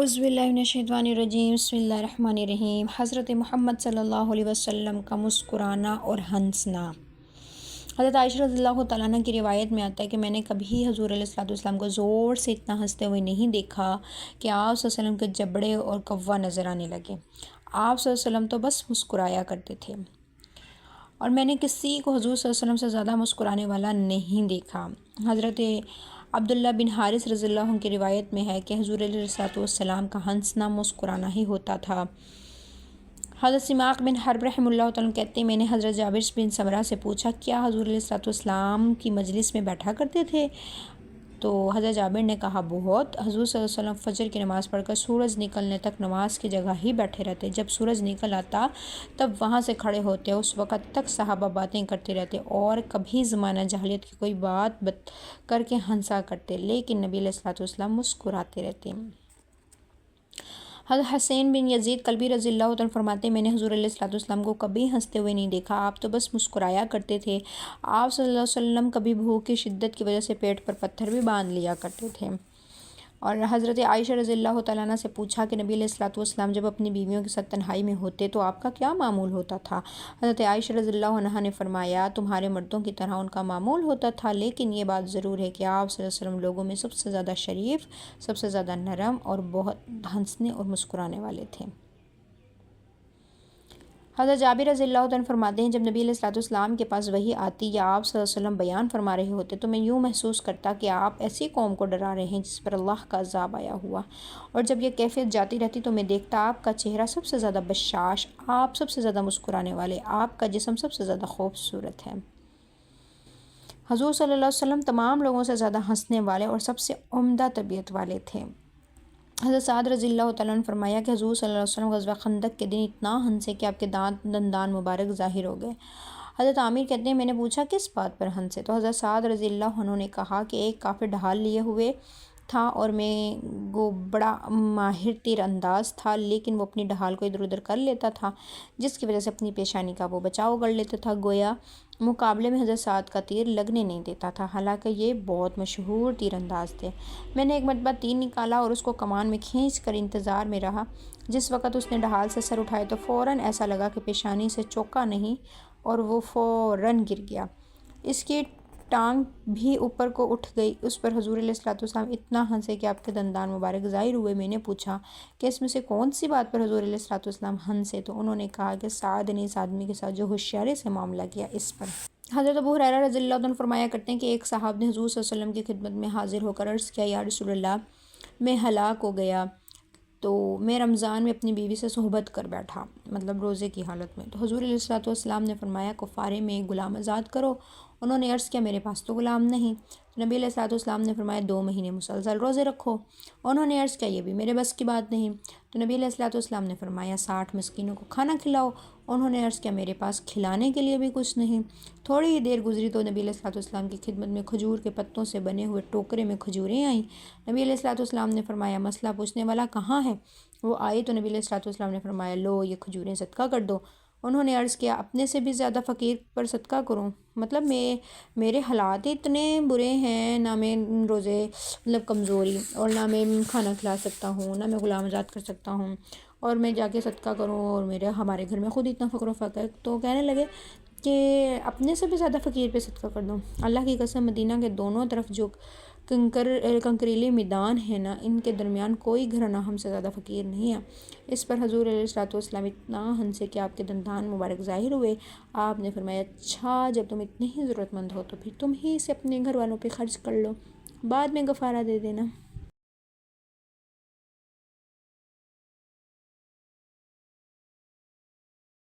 اعوذ باللہ من الشیطان الرجیم، بسم اللہ الرحمن الرحیم۔ حضرت محمد صلی اللہ علیہ وسلم کا مسکرانا اور ہنسنا۔ حضرت عائشہ رضی اللہ تعالیٰ عنہ کی روایت میں آتا ہے کہ میں نے کبھی حضور علیہ السلام کو زور سے اتنا ہنستے ہوئے نہیں دیکھا کہ آپ صلی اللہ علیہ وسلم کے جبڑے اور کوا نظر آنے لگے۔ آپ صلی اللہ علیہ وسلم تو بس مسکرایا کرتے تھے، اور میں نے کسی کو حضور صلی اللہ علیہ وسلم سے زیادہ مسکرانے والا نہیں دیکھا۔ حضرت عبداللہ بن حارث رضی اللہ عنہ کی روایت میں ہے کہ حضور علیہ السلام کا ہنسنا مسکرانا ہی ہوتا تھا۔ حضرت سماق بن حرب رحمہ اللہ تعالیٰ کہتے ہیں، میں نے حضرت جابر بن سمرہ سے پوچھا، کیا حضور علیہ السلام کی مجلس میں بیٹھا کرتے تھے؟ تو حضرت جابر نے کہا، بہت۔ حضور صلی اللہ علیہ وسلم فجر کی نماز پڑھ کر سورج نکلنے تک نماز کی جگہ ہی بیٹھے رہتے، جب سورج نکل آتا تب وہاں سے کھڑے ہوتے، اس وقت تک صحابہ باتیں کرتے رہتے اور کبھی زمانہ جاہلیت کی کوئی بات کر کے ہنسا کرتے، لیکن نبی علیہ السلام مسکراتے رہتے۔ حضرت حسین بن یزید کلبی رضی اللہ عنہ فرماتے ہیں، میں نے حضور علیہ السلام کو کبھی ہنستے ہوئے نہیں دیکھا، آپ تو بس مسکرایا کرتے تھے۔ آپ صلی اللہ علیہ وسلم کبھی بھوک کی شدت کی وجہ سے پیٹ پر پتھر بھی باندھ لیا کرتے تھے۔ اور حضرت عائشہ رضی اللہ تعالیٰ عنہ سے پوچھا کہ نبی علیہ السلام جب اپنی بیویوں کے ساتھ تنہائی میں ہوتے تو آپ کا کیا معمول ہوتا تھا؟ حضرت عائشہ رضی اللہ عنہ نے فرمایا، تمہارے مردوں کی طرح ان کا معمول ہوتا تھا، لیکن یہ بات ضرور ہے کہ آپ صلی اللہ علیہ وسلم لوگوں میں سب سے زیادہ شریف، سب سے زیادہ نرم اور بہت ہنسنے اور مسکرانے والے تھے۔ حضرت جابر رضی اللہ عنہ فرماتے ہیں، جب نبی علیہ السلام کے پاس وحی آتی یا آپ صلی اللہ علیہ وسلم بیان فرما رہے ہوتے تو میں یوں محسوس کرتا کہ آپ ایسی قوم کو ڈرا رہے ہیں جس پر اللہ کا عذاب آیا ہوا، اور جب یہ کیفیت جاتی رہتی تو میں دیکھتا آپ کا چہرہ سب سے زیادہ بشاش، آپ سب سے زیادہ مسکرانے والے، آپ کا جسم سب سے زیادہ خوبصورت ہے۔ حضور صلی اللہ علیہ وسلم تمام لوگوں سے زیادہ ہنسنے والے اور سب سے عمدہ طبیعت والے تھے۔ حضرت سعد رضی اللہ تعالیٰ عنہ نے فرمایا کہ حضور صلی اللہ علیہ وسلم غزوہ خندق کے دن اتنا ہنسے کہ آپ کے دندان مبارک ظاہر ہو گئے۔ حضرت عامر کہتے ہیں، میں نے پوچھا کس بات پر ہنسے؟ تو حضرت سعد رضی اللہ عنہ نے کہا کہ ایک کافر ڈھال لیے ہوئے تھا اور میں وہ بڑا ماہر تیر انداز تھا، لیکن وہ اپنی ڈھال کو ادھر ادھر کر لیتا تھا، جس کی وجہ سے اپنی پیشانی کا وہ بچاؤ کر لیتا تھا، گویا مقابلے میں حضرت سعد کا تیر لگنے نہیں دیتا تھا، حالانکہ یہ بہت مشہور تیر انداز تھے۔ میں نے ایک مرتبہ تیر نکالا اور اس کو کمان میں کھینچ کر انتظار میں رہا، جس وقت اس نے ڈھال سے سر اٹھائے تو فوراً ایسا لگا کہ پیشانی سے چوکا نہیں اور وہ فوراً گر گیا، اس کی ٹانگ بھی اوپر کو اٹھ گئی۔ اس پر حضور علیہ السلام اتنا ہنسے کہ آپ کے دندان مبارک ظاہر ہوئے۔ میں نے پوچھا کہ اس میں سے کون سی بات پر حضور علیہ السلام ہنسے؟ تو انہوں نے کہا کہ سعد نے اس آدمی کے ساتھ جو ہوشیاری سے معاملہ کیا، اس پر۔ حضرت ابو ہریرہ رضی اللہ عنہ فرمایا کرتے ہیں کہ ایک صحابی نے حضور صلی اللہ علیہ وسلم کی خدمت میں حاضر ہو کر عرض کیا، یا رسول اللہ، میں ہلاک ہو گیا تو میں رمضان میں اپنی بیوی سے صحبت کر بیٹھا، مطلب روزے کی حالت میں، تو حضور علیہ السلام نے فرمایا، کفارے میں ایک غلام آزاد کرو۔ انہوں نے عرض کیا، میرے پاس تو غلام نہیں۔ تو نبی علیہ السلام نے فرمایا، 2 مہینے مسلسل روزے رکھو۔ انہوں نے عرض کیا، یہ بھی میرے بس کی بات نہیں۔ تو نبی علیہ السلام نے فرمایا، 60 مسکینوں کو کھانا کھلاؤ۔ انہوں نے عرض کیا، میرے پاس کھلانے کے لیے بھی کچھ نہیں۔ تھوڑی ہی دیر گزری تو نبی علیہ السلام کی خدمت میں کھجور کے پتوں سے بنے ہوئے ٹوکرے میں کھجوریں آئیں۔ نبی علیہ السلام نے فرمایا، مسئلہ پوچھنے والا کہاں ہے؟ وہ آئے تو نبی علیہ السلام نے فرمایا، لو یہ کھجوریں صدقہ کر دو۔ انہوں نے عرض کیا، اپنے سے بھی زیادہ فقیر پر صدقہ کروں؟ مطلب میرے حالات اتنے برے ہیں، نہ میں روزے مطلب کمزوری، اور نہ میں کھانا کھلا سکتا ہوں، نہ میں غلام آزاد کر سکتا ہوں، اور میں جا کے صدقہ کروں، اور ہمارے گھر میں خود اتنا فقر و فقر۔ تو کہنے لگے کہ اپنے سے بھی زیادہ فقیر پہ صدقہ کر دوں۔ اللہ کی قسم، مدینہ کے دونوں طرف جو کنکریلے میدان ہیں نا، ان کے درمیان کوئی گھرانہ ہم سے زیادہ فقیر نہیں ہے۔ اس پر حضور علیہ السلام اتنا ہنسے کہ آپ کے دندان مبارک ظاہر ہوئے۔ آپ نے فرمایا، اچھا جب تم اتنے ہی ضرورت مند ہو تو پھر تم ہی اسے اپنے گھر والوں پہ خرچ کر لو، بعد میں کفارہ دے دینا۔